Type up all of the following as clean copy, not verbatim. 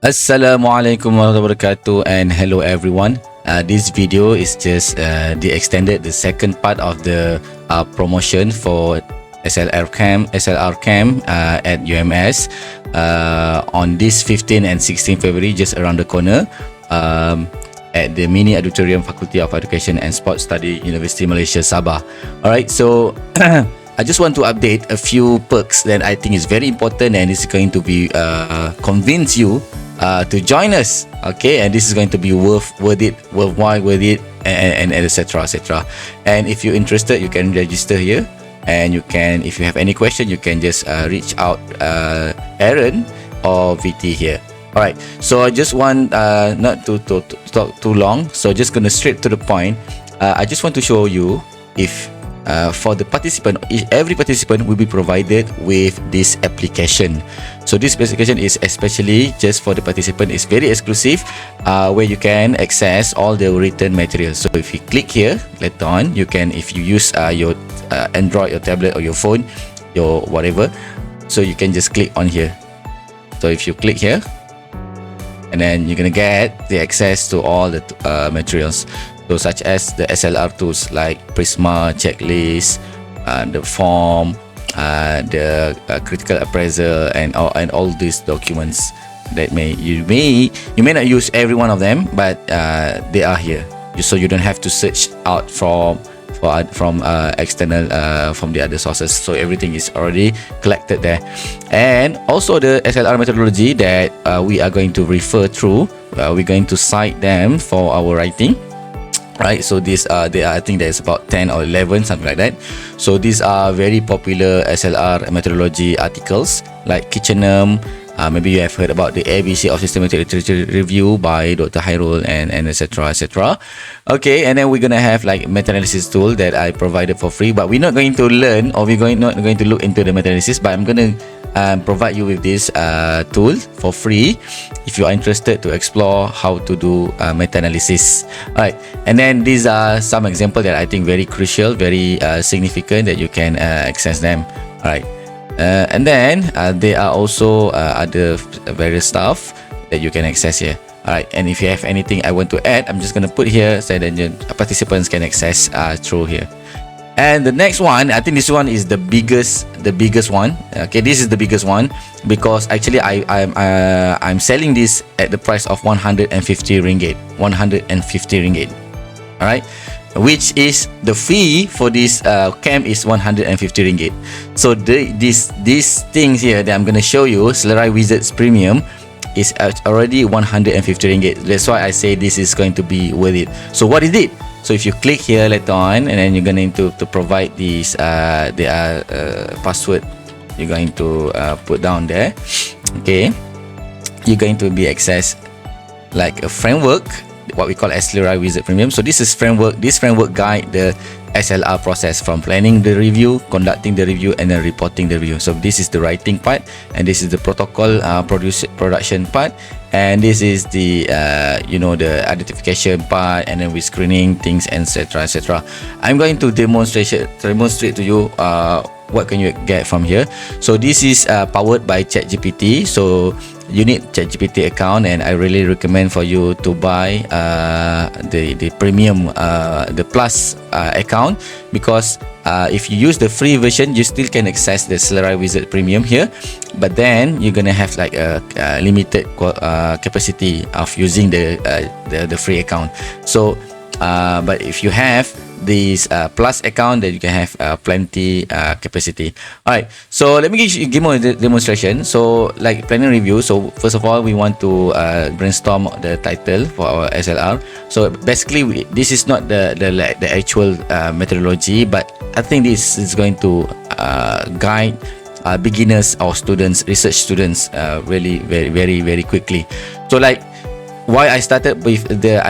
Assalamualaikum warahmatullahi wabarakatuh, and hello everyone. This video is just the second part of the promotion for SLR camp at UMS on this 15 and 16 February, just around the corner, at the mini Auditorium, Faculty of Education and Sports Study, Universiti Malaysia, Sabah. Alright, so I just want to update a few perks that I think is very important and is going to be convince you to join us. Okay, and this is going to be worthwhile, and etc. And if you're interested, you can register here, and you can, if you have any question, you can just reach out Aaron or VT here. Alright, so I just want not to talk too long, so just gonna straight to the point. I just want to show you if for the participant, every participant will be provided with this application. So this application is especially just for the participant. It's very exclusive, where you can access all the written materials. So if you click here later on, you can, if you use your Android, your tablet, or your phone, your whatever, so you can just click on here. So if you click here, and then you're gonna get the access to all the materials. So such as the SLR tools like Prisma, checklist, the form, the critical appraisal, and all these documents that you may not use every one of them, but they are here, so you don't have to search out from external from the other sources. So everything is already collected there. And also the SLR methodology that we are going to refer through, we're going to cite them for our writing. Right, so these are, I think there's about 10 or 11, something like that. So these are very popular SLR methodology articles like Kitchenham. Maybe you have heard about the ABC of Systematic Literature Review by Dr. Hairul and etc. Okay, and then we're gonna have like meta-analysis tool that I provided for free, but we're not going to learn, or not going to look into the meta-analysis, but I'm gonna provide you with this tool for free if you are interested to explore how to do meta-analysis. Alright, and then these are some examples that I think very crucial, very significant, that you can access them. Alright, and then there are also other various stuff that you can access here. Alright, and if you have anything I want to add, I'm just gonna put here so that your participants can access through here. And the next one, I think this one is the biggest one. Okay, this is the biggest one because actually I'm selling this at the price of 150 ringgit. 150 ringgit. All right, which is the fee for this camp is 150 ringgit. So these things here that I'm gonna show you, SLRAI Wizards Premium, is already 150 ringgit. That's why I say this is going to be worth it. So what is it? So if you click here later on, and then you're going to provide these password, you're going to put down there. Okay, you're going to be accessed like a framework, what we call SLRAI Wizards Premium. So this is framework. This framework guide the SLR process from planning the review, conducting the review, and then reporting the review. So this is the writing part, and this is the protocol production part, and this is the the identification part, and then we screening things, etc. I'm going to demonstrate to you what can you get from here. So this is powered by ChatGPT. So you need ChatGPT account, and I really recommend for you to buy the premium, the plus account, because if you use the free version, you still can access the SLRAI Wizards Premium here, but then you're gonna have like a limited capacity of using the free account. So but if you have this plus account, that you can have plenty capacity. Alright, so let me give more demonstration. So like planning review, so first of all we want to brainstorm the title for our SLR. So basically this is not the actual methodology, but I think this is going to guide beginners or students, research students, really very quickly. So like why I started with the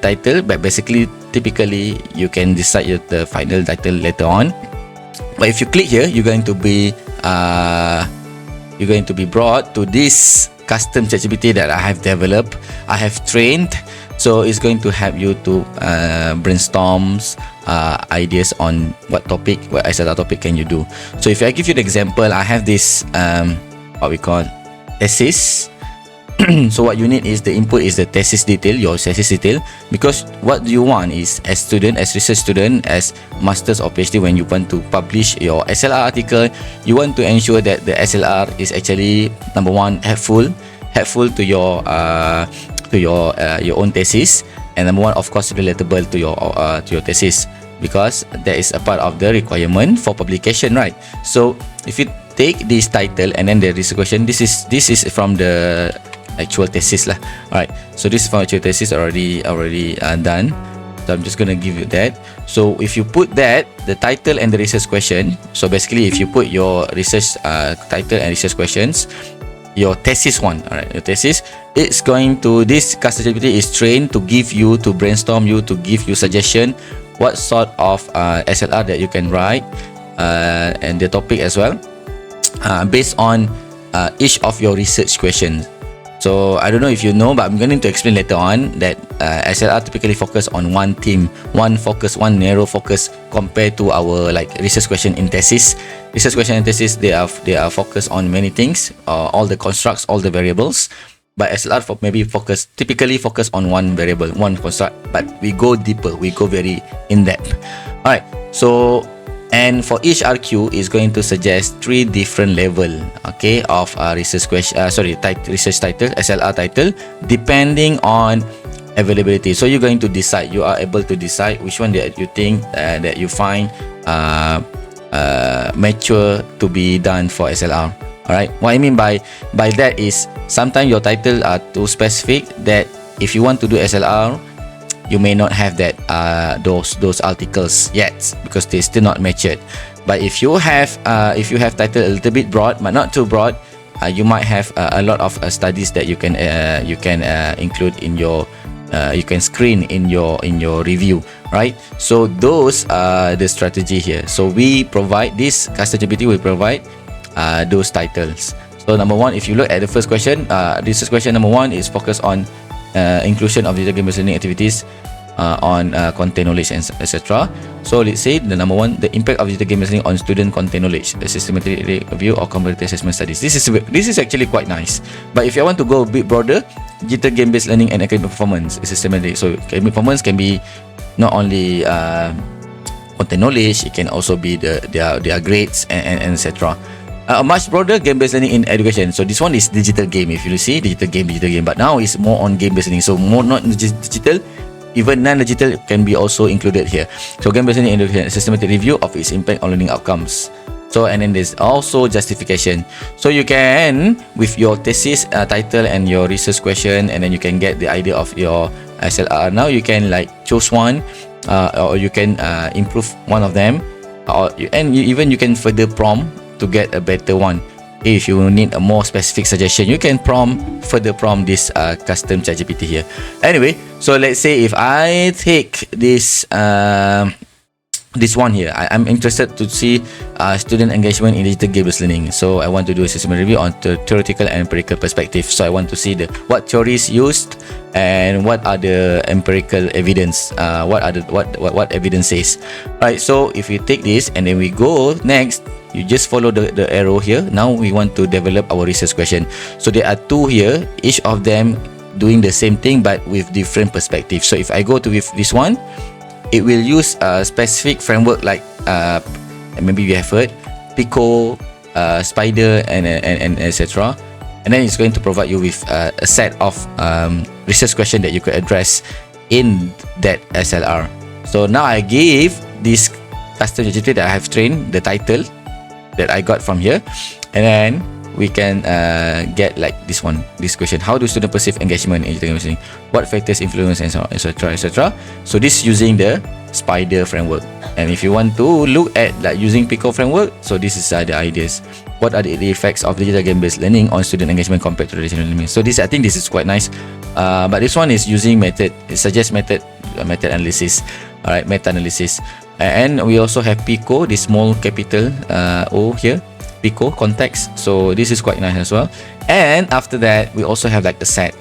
title, but basically typically you can decide the final title later on. But if you click here, you're going to be brought to this custom ChatGPT that I have developed, I have trained. So it's going to help you to brainstorm ideas on what SLR topic can you do. So if I give you the example, I have this what we call essays So what you need is the input is the thesis detail, your thesis detail, because what you want is as student, as research student, as masters or PhD, when you want to publish your SLR article, you want to ensure that the SLR is actually number one helpful to your own thesis, and number one, of course, relatable to your thesis, because that is a part of the requirement for publication, right? So if you take this title and then there is a question, this is from the actual thesis lah. Alright, so this is from actual thesis already done. So I'm just gonna give you that. So if you put that, the title and the research question, so basically if you put your research title and research questions, your thesis one, alright, your thesis, it's going to, this custom GPT is trained to give you, to brainstorm you, to give you suggestion what sort of SLR that you can write, and the topic as well, based on each of your research questions. So I don't know if you know, but I'm going to explain later on that SLR typically focus on one theme, one narrow focus, compared to our like research question in thesis. Research question in thesis, they are focused on many things, all the constructs, all the variables. But SLR typically focus on one variable, one construct. But we go deeper, we go very in depth. All right. So, and for each RQ is going to suggest 3 different level, okay, of research question. Research title, SLR title, depending on availability. So you're going to decide. You are able to decide which one that you think that you find mature to be done for SLR. Alright. What I mean by that is sometimes your title are too specific that if you want to do SLR, you may not have that those articles yet because they're still not matured. But if you have title a little bit broad but not too broad, you might have a lot of studies that you can include in your you can screen in your review, right? So those are the strategy here. So we provide this custom GPT will provide those titles. So number one, if you look at the first question, this is question number one is focused on inclusion of digital game-based learning activities on content knowledge and etc. So let's say the number one, the impact of digital game-based learning on student content knowledge, a systematic review of comparative assessment studies. This is actually quite nice. But if you want to go a bit broader, digital game-based learning and academic performance is systematic. So academic performance can be not only content knowledge, it can also be their grades and etc. A much broader game-based learning in education. So this one is digital game. If you see digital game, but now it's more on game-based learning. So more not digital, even non-digital can be also included here. So game-based learning in education, systematic review of its impact on learning outcomes. So and then there's also justification. So you can with your thesis title and your research question, and then you can get the idea of your SLR. Now you can like choose one, or you can improve one of them, and you can further prompt to get a better one. If you need a more specific suggestion, you can further prompt this custom ChatGPT here. Anyway, so let's say if I take this one here, I'm interested to see student engagement in digital game-based learning. So I want to do a systematic review on the theoretical and empirical perspective. So I want to see what theories used and what are the empirical evidence. What evidence says. Right. So if you take this and then we go next, you just follow the arrow here. Now we want to develop our research question. So there are 2 here, each of them doing the same thing but with different perspectives. So if I go to with this one, it will use a specific framework like maybe you have heard Pico, Spider, and etc. And then it's going to provide you with a set of research question that you could address in that SLR. So now I give this custom GPT that I have trained the title that I got from here, and then we can get like this question: how do students perceive engagement in digital game-based learning? What factors influence, and so on, etc., etc. So this using the Spider framework. And if you want to look at like using Pico framework, so this is the ideas. What are the effects of digital game-based learning on student engagement compared to traditional learning? So I think this is quite nice. But this one is using method. It suggests method analysis. All right, meta analysis. And we also have Pico, this small capital O here, Pico context. So this is quite nice as well. And after that, we also have like the set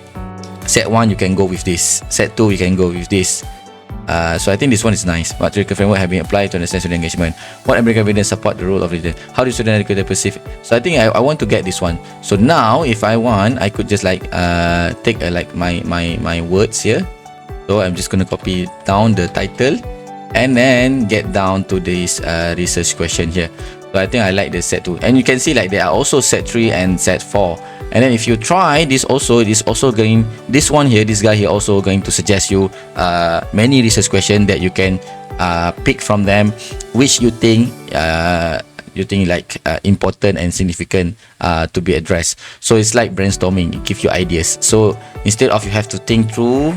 1, you can go with this. Set 2, you can go with this. So I think this one is nice. What theoretical framework have been applied to understand student engagement? What empirical evidence support the role of leader? How do student educator perceive? So I think I want to get this one. So now if I want, I could just like take like my words here. So I'm just going to copy down the title and then get down to this research question here. So I think I like the set 2, and you can see like there are also set 3 and set 4. And then if you try this also, it is also going, this one here, this guy here also going to suggest you many research questions that you can pick from them, which you think like important and significant to be addressed. So it's like brainstorming, it gives you ideas. So instead of you have to think through,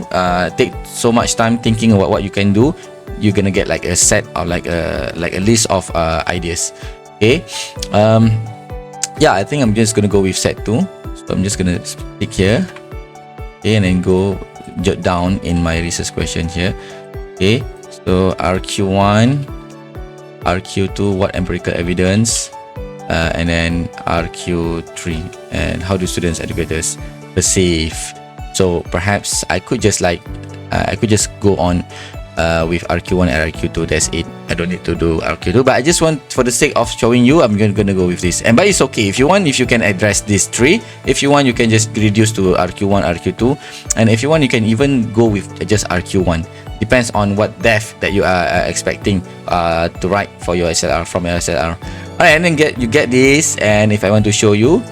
take so much time thinking about what you can do, you're gonna get like a set or like a list of ideas. Okay. Yeah, I think I'm just gonna go with set 2. So I'm just gonna pick here, okay, and then go jot down in my research question here. Okay, so RQ1, RQ2, what empirical evidence, and then RQ3, and how do students educators perceive? So perhaps I could just like I could just go on with RQ1 and RQ2. That's it. I don't need to do RQ2, but I just want, for the sake of showing you, I'm gonna go with this. And but it's okay if you want, if you can address these 3. If you want, you can just reduce to RQ1, RQ2, and if you want, you can even go with just RQ1. Depends on what depth that you are expecting to write for your SLR, from your SLR. Alright, and then you get this. And if I want to show you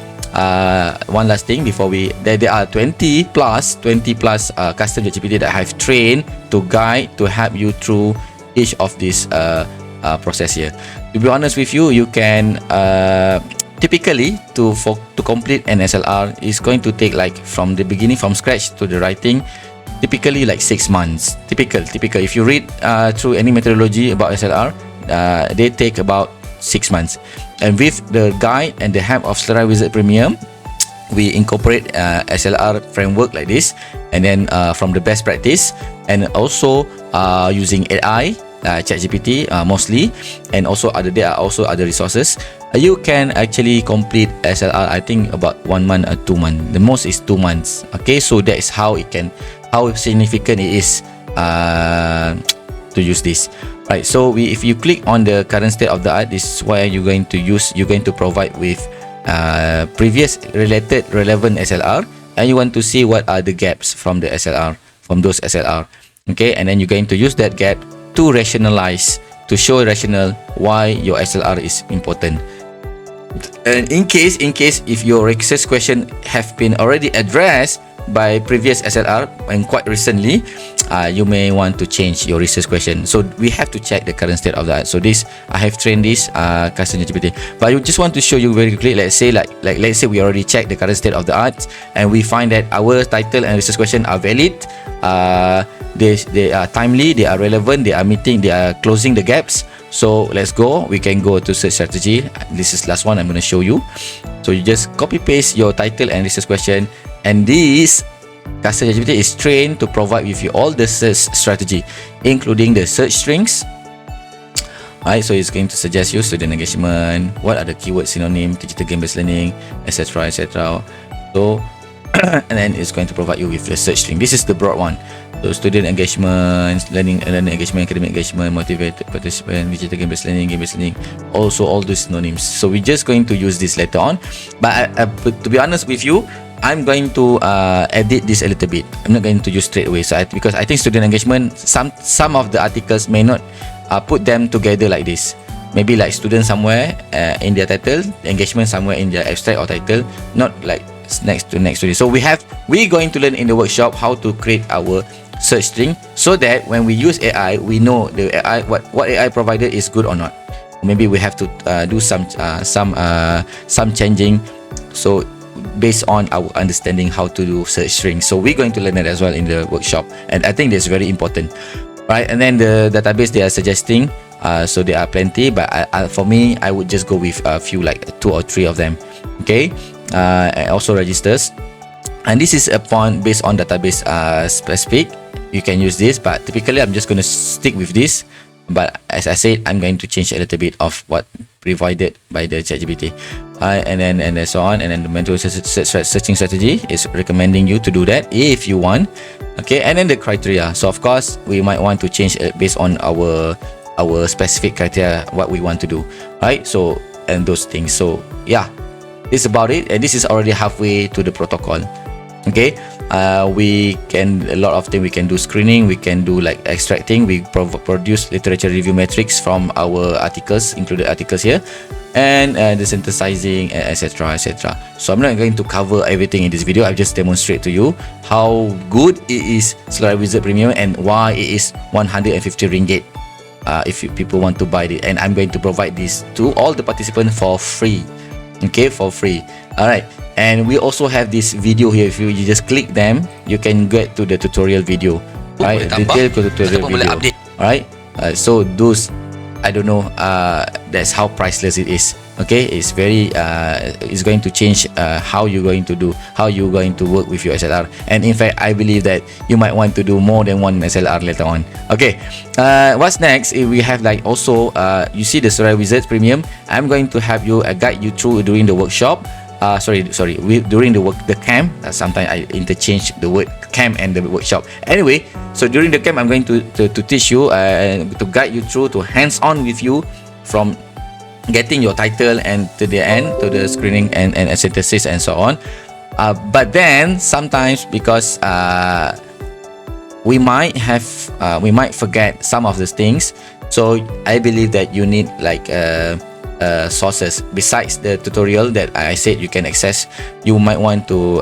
one last thing before there are 20 plus custom GPT that I have trained to guide, to help you through each of this process here. To be honest with you, you can typically to complete an SLR is going to take like from the beginning, from scratch to the writing, typically like 6 months. Typical. If you read through any methodology about SLR, they take about 6 months. And with the guide and the help of SLRAI Wizards Premium, we incorporate SLR framework like this, and then from the best practice, and also using AI, ChatGPT mostly, and also there are also other resources. You can actually complete SLR, I think about 1 month or 2 months. The most is 2 months. Okay, so that is how significant it is to use this. Right, so if you click on the current state of the art, this is where you're going to provide with previous relevant SLR, and you want to see what are the gaps from the SLR, from those SLR. Okay, and then you're going to use that gap to rationalize, to show rational why your SLR is important. And in case if your research question have been already addressed by previous SLR and quite recently, you may want to change your research question. So we have to check the current state of the art. So this, I have trained this custom GPT, but I just want to show you very quickly. Let's say let's say we already checked the current state of the art, and we find that our title and research question are valid. They are timely, they are relevant, they are closing the gaps. So let's go. We can go to search strategy. This is last one I'm going to show you. So you just copy paste your title and research question, and this custom GPT is trained to provide with you all the search strategy, including the search strings. Alright, so it's going to suggest you student engagement, what are the keyword synonym, digital game-based learning, etc. So and then it's going to provide you with the search string. This is the broad one. So student engagement, learning engagement, academic engagement, motivated participant, digital game-based learning, also all those synonyms. So we're just going to use this later on. But to be honest with you, I'm going to edit this a little bit. I'm not going to use straight away. So because I think student engagement, some of the articles may not put them together like this. Maybe like student somewhere in their title, engagement somewhere in their abstract or title, not like next to this. So we're going to learn in the workshop how to create our search string, so that when we use AI, we know the AI what AI provided is good or not. Maybe we have to do some changing. So based on our understanding how to do search strings. So we're going to learn that as well in the workshop, and I think that's very important, right? And then the database they are suggesting, so there are plenty, but for me, I would just go with a few, like 2 or 3 of them. Okay, and also registers, and this is upon based on database specific. You can use this, but typically I'm just going to stick with this. But as I said, I'm going to change a little bit of what provided by the ChatGPT, and so on. And then the mental searching strategy is recommending you to do that if you want. Okay, and then the criteria. So of course we might want to change it based on our specific criteria, what we want to do, right? So, and those things. So yeah, this is about it, and this is already halfway to the protocol. Okay, we can, a lot of things we can do: screening, we can do like extracting, we produce literature review metrics from our articles, included articles here, and the synthesizing, etc, etc. So I'm not going to cover everything in this video. I'll just demonstrate to you how good it is, SLRAI Wizards Premium, and why it is 150 ringgit if people want to buy it. And I'm going to provide this to all the participants for free. Okay, for free. All right. And we also have this video here. If you just click them, you can get to the tutorial video, right? Detail tutorial video. Alright. So those, I don't know. That's how priceless it is. Okay, it's very. It's going to change how you're going to do, how you're going to work with your SLR. And in fact, I believe that you might want to do more than one SLR later on. Okay. What's next? We have like also. You see the SLRAI Wizards Premium. I'm going to have you guide you through during the workshop. During the camp. Sometimes I interchange the word camp and the workshop. Anyway, so during the camp, I'm going to teach you, to guide you through, to hands-on with you from getting your title and to the end, to the screening and synthesis and so on. But then sometimes, because we might forget some of these things, so I believe that you need like sources besides the tutorial that I said you can access. You might want to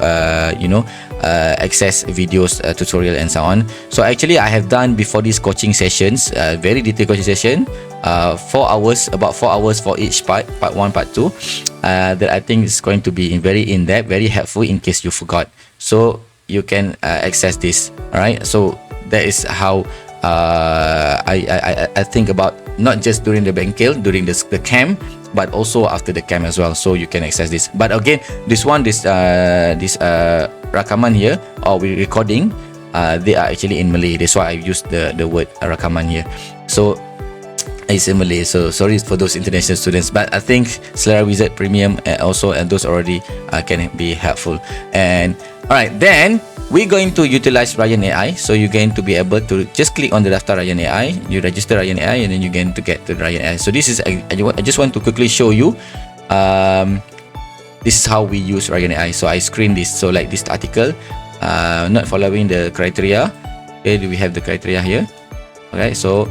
access videos, tutorial and so on. So actually I have done before these coaching sessions, very detailed coaching session, 4 hours, about 4 hours for each part 1, part 2, that I think is going to be very in-depth, very helpful in case you forgot. So you can access this. All right, so that is how I think about, not just during the bengkel, during the camp, but also after the camp as well. So you can access this. But again, this rakaman here, or we recording, they are actually in Malay. That's why I used the word rakaman here. So it's in Malay. So sorry for those international students. But I think SLRAI Wizards Premium also, and those already can be helpful. And all right, then we're going to utilize Ryan AI. So you're going to be able to just click on the Daftar Ryan AI, you register Ryan AI, and then you're going to get to Ryan AI. So this is, I just want to quickly show you, this is how we use Ryan AI. So I screen this. So like this article, not following the criteria. Okay, we have the criteria here. Okay, so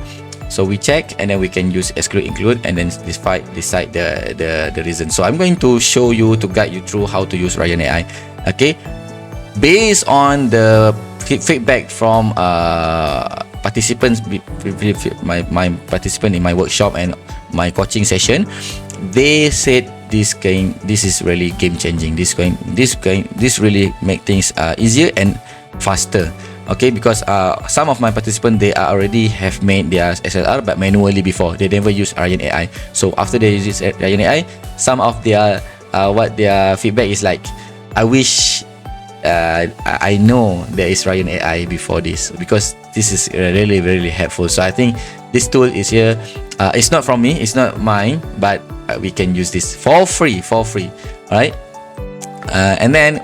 we check, and then we can use exclude, include, and then decide the reason. So I'm going to show you, to guide you through how to use Ryan AI. Okay, based on the feedback from participants, my participant in my workshop and my coaching session, they said this is really game changing. This really make things easier and faster. Okay, because some of my participants, they already have made their SLR but manually before. They never use Ryan AI. So after they use Ryan AI, some of their their feedback is like, I wish I know there is Ryan AI before this, because this is really, really helpful. So I think this tool is here. It's not from me, it's not mine, but we can use this for free. All right. And then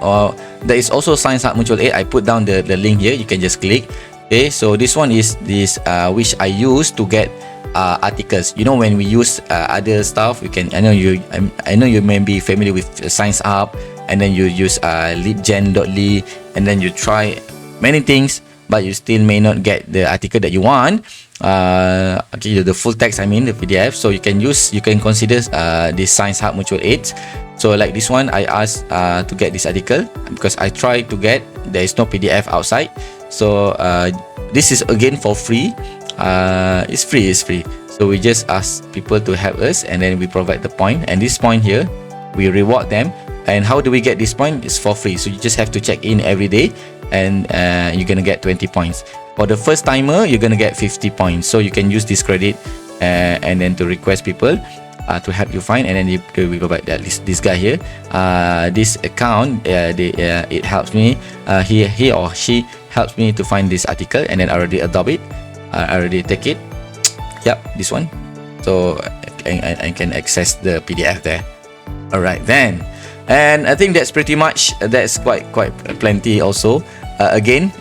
there is also Science Hub Mutual Aid. I put down the link here. You can just click. Okay, so this one is this which I use to get articles. You know, when we use other stuff, we can. I know you may be familiar with Science Hub, and then you use libgen.ly, and then you try many things, but you still may not get the article that you want. Okay, the full text, I mean the PDF. So you can consider this Science Hub Mutual Aid. So like this one, I asked to get this article because I tried to get, there is no PDF outside. So this is again for free. It's free. So we just ask people to help us, and then we provide the point, and this point here we reward them. And how do we get this point? It's for free. So you just have to check in every day, and you're gonna get 20 points. For the first timer, you're gonna get 50 points. So you can use this credit and then to request people to help you find, and then we go back this guy here. This account, it helps me. He or she helps me to find this article, and then I already adopt it. I already take it. Yep, this one. So I can access the PDF there. All right then. And I think that's pretty much, that's quite plenty also. again,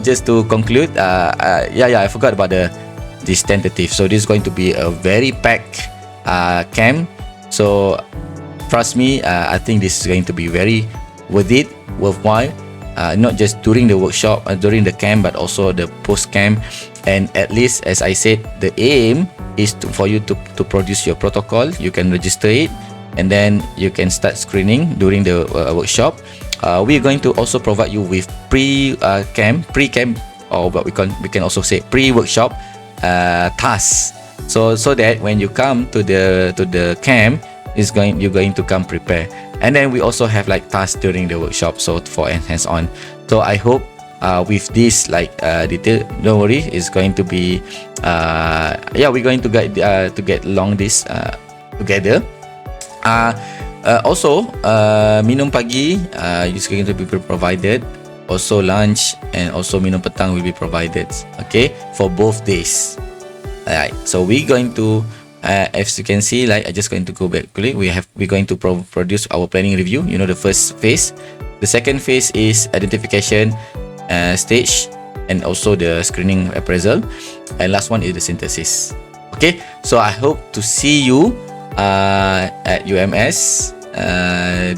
just to conclude, I forgot about this tentative. So this is going to be a very packed camp. So trust me, I think this is going to be very worthwhile. Not just during the workshop, during the camp, but also the post camp. And at least, as I said, the aim is for you to produce your protocol. You can register it, and then you can start screening during the workshop. We are going to also provide you with pre-camp, or what we can also say pre-workshop tasks. So that when you come to the camp, you're going to come prepared. And then we also have like tasks during the workshop, so for hands-on. So I hope with this detail, don't worry, it's going to be we're going to get along this together. Also, minum pagi is going to be provided. Also lunch and also minum petang will be provided. Okay, for both days. Alright, so we're going to as you can see, like I just going to go back quickly. We're going to produce our planning review. You know, the first phase. The second phase is identification stage, and also the screening appraisal, and last one is the synthesis. Okay, so I hope to see you at UMS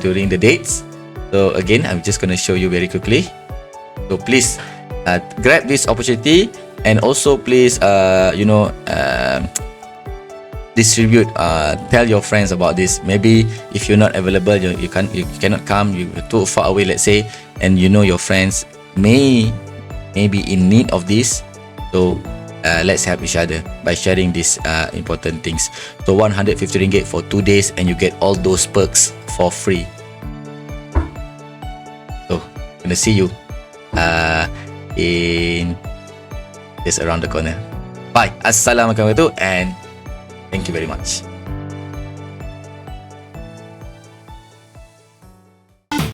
during the dates. So again, I'm just gonna show you very quickly. So please grab this opportunity, and also please distribute, tell your friends about this. Maybe if you're not available, you cannot come, you're too far away, let's say, and you know your friends may be in need of this. So let's help each other by sharing these important things. So 150 ringgit for 2 days, and you get all those perks for free. So gonna see you in just around the corner. Bye. Assalamualaikum warahmatullahi wabarakatuh, and thank you very much.